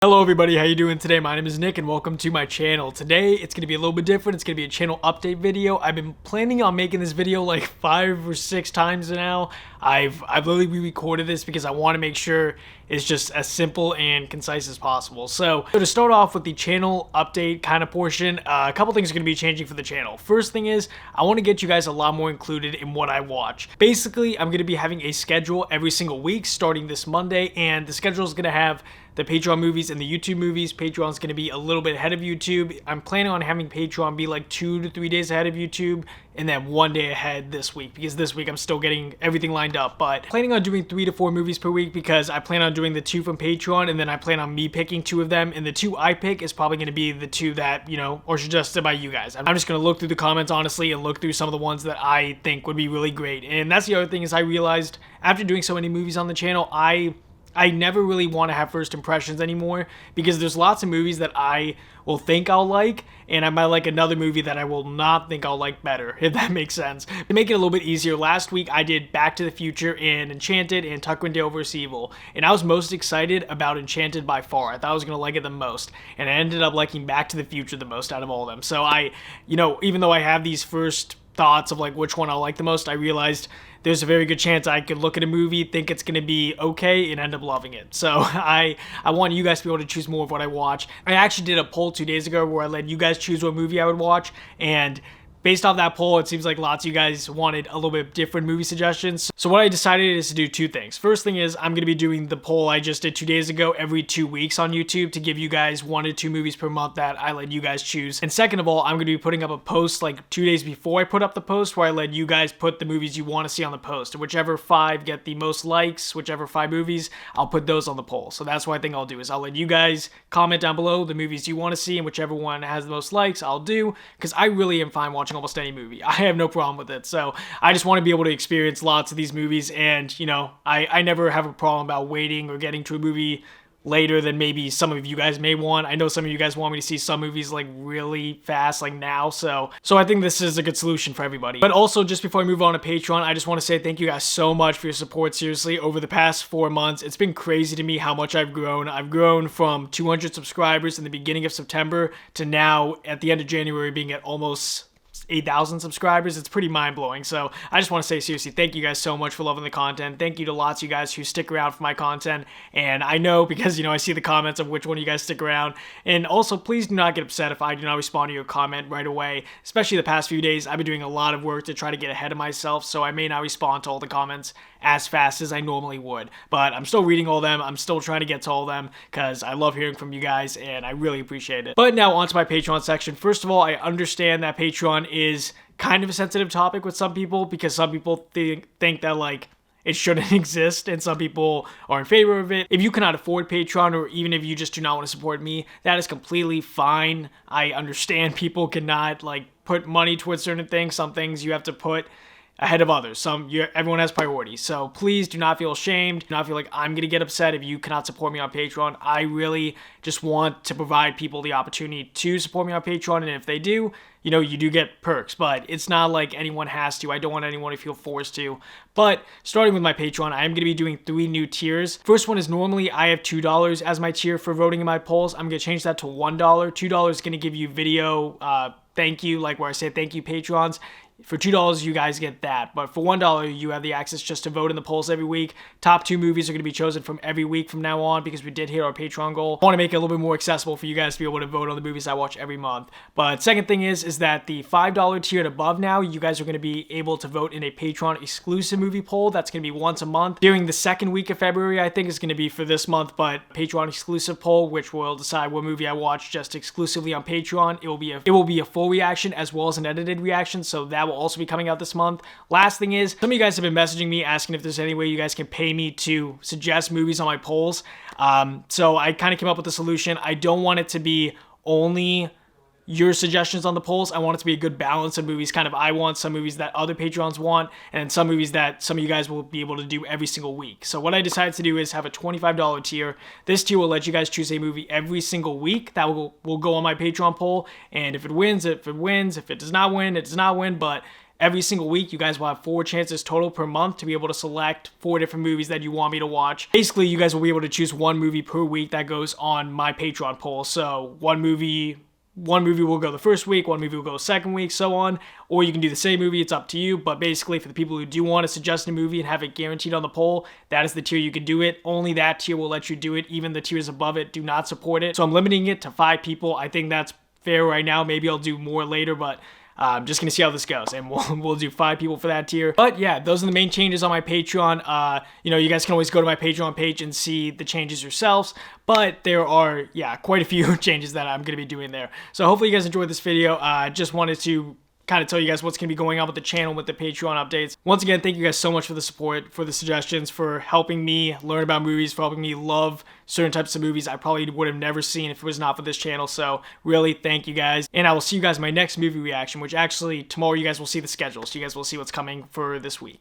Hello everybody, how you doing today? My name is Nick and welcome to my channel. Today it's going to be a little bit different. It's going to be a channel update video. I've been planning on making this video like 5 or 6 times now. I've literally re-recorded this because I want to make sure it's just as simple and concise as possible. So to start off with the channel update kind of portion, a couple things are going to be changing for the channel. First thing is I want to get you guys a lot more included in what I watch. Basically, I'm going to be having a schedule every single week starting this Monday, and the schedule is going to have the Patreon movies and the YouTube movies. Patreon's going to be a little bit ahead of YouTube. I'm planning on having Patreon be like 2 to 3 days ahead of YouTube and then 1 day ahead this week, because this week I'm still getting everything lined up. But planning on doing 3 to 4 movies per week because I plan on doing the 2 from Patreon, and then I plan on me picking 2 of them, and the 2 I pick is probably going to be the 2 that, you know, are suggested by you guys. I'm just going to look through the comments honestly and look through some of the ones that I think would be really great. And that's the other thing, is I realized after doing so many movies on the channel, I never really want to have first impressions anymore, because there's lots of movies that I will think I'll like, and I might like another movie that I will not think I'll like better, if that makes sense. To make it a little bit easier, last week I did Back to the Future and Enchanted and Tucker and Dale vs. Evil, and I was most excited about Enchanted by far. I thought I was going to like it the most, and I ended up liking Back to the Future the most out of all of them. So even though I have these first thoughts of like which one I'll like the most, I realized there's a very good chance I could look at a movie, think it's going to be okay, and end up loving it. So I want you guys to be able to choose more of what I watch. I actually did a poll 2 days ago where I let you guys choose what movie I would watch, and based off that poll, it seems like lots of you guys wanted a little bit different movie suggestions. So what I decided is to do 2 things. First thing is I'm going to be doing the poll I just did 2 days ago every 2 weeks on YouTube to give you guys 1 to 2 movies per month that I let you guys choose. And second of all, I'm going to be putting up a post like 2 days before I put up the post where I let you guys put the movies you want to see on the post. And whichever 5 get the most likes, whichever 5 movies, I'll put those on the poll. So that's what I think I'll do, is I'll let you guys comment down below the movies you want to see, and whichever one has the most likes, I'll do, because I really am fine watching almost any movie. I have no problem with it. So I just want to be able to experience lots of these movies, and you know, I never have a problem about waiting or getting to a movie later than maybe some of you guys may want. I know some of you guys want me to see some movies like really fast, like now, so I think this is a good solution for everybody. But also, just before I move on to Patreon, I just want to say thank you guys so much for your support. Seriously, over the past 4 months, it's been crazy to me how much I've grown. I've grown from 200 subscribers in the beginning of September to now at the end of January being at almost 8,000 subscribers. It's pretty mind-blowing. So I just want to say seriously, thank you guys so much for loving the content. Thank you to lots of you guys who stick around for my content, and I know because, you know, I see the comments of which one of you guys stick around. And also, please do not get upset if I do not respond to your comment right away. Especially the past few days, I've been doing a lot of work to try to get ahead of myself, so I may not respond to all the comments as fast as I normally would, but I'm still reading all of them. I'm still trying to get to all of them because I love hearing from you guys and I really appreciate it. But now onto my Patreon section. First of all, I understand that Patreon is kind of a sensitive topic with some people, because some people think that like it shouldn't exist, and some people are in favor of it. If you cannot afford Patreon, or even if you just do not want to support me, that is completely fine. I understand people cannot like put money towards certain things. Some things you have to put ahead of others. Everyone has priorities. So please do not feel ashamed. Do not feel like I'm going to get upset if you cannot support me on Patreon. I really just want to provide people the opportunity to support me on Patreon. And if they do, you know, you do get perks, but it's not like anyone has to. I don't want anyone to feel forced to. But starting with my Patreon, I am going to be doing 3 new tiers. First one is normally I have $2 as my tier for voting in my polls. I'm going to change that to $1. $2 is going to give you video thank you, like where I say thank you patrons. For $2, you guys get that. But for $1, you have the access just to vote in the polls every week. Top 2 movies are going to be chosen from every week from now on, because we did hit our Patreon goal. I want to make it a little bit more accessible for you guys to be able to vote on the movies I watch every month. But second thing is that the $5 tier and above now, you guys are going to be able to vote in a Patreon exclusive movie poll. That's going to be once a month. During the second week of February, I think is going to be for this month, but Patreon exclusive poll, which will decide what movie I watch just exclusively on Patreon. It will be a full reaction as well as an edited reaction, so that will also be coming out this month. Last thing is, some of you guys have been messaging me asking if there's any way you guys can pay me to suggest movies on my polls. So I kind of came up with a solution. I don't want it to be only your suggestions on the polls. I want it to be a good balance of movies. Kind of, I want some movies that other Patrons want, and some movies that some of you guys will be able to do every single week. So what I decided to do is have a $25 tier. This tier will let you guys choose a movie every single week that will go on my Patreon poll, and if it wins, it wins. If it does not win, it does not win. But every single week, you guys will have 4 chances total per month to be able to select 4 different movies that you want me to watch. Basically, you guys will be able to choose 1 movie per week that goes on my Patreon poll. So one movie will go the first week, 1 movie will go the second week, so on. Or you can do the same movie, it's up to you. But basically, for the people who do want to suggest a movie and have it guaranteed on the poll, that is the tier you can do it. Only that tier will let you do it. Even the tiers above it do not support it. So I'm limiting it to 5 people. I think that's fair right now. Maybe I'll do more later, but I'm just gonna see how this goes, and we'll do 5 people for that tier. But yeah, those are the main changes on my Patreon. You guys can always go to my Patreon page and see the changes yourselves. But there are, quite a few changes that I'm gonna be doing there. So hopefully you guys enjoyed this video. Just wanted to kind of tell you guys what's going to be going on with the channel, with the Patreon updates. Once again, thank you guys so much for the support, for the suggestions, for helping me learn about movies, for helping me love certain types of movies I probably would have never seen if it was not for this channel. So really, thank you guys. And I will see you guys in my next movie reaction, which actually tomorrow you guys will see the schedule. So you guys will see what's coming for this week.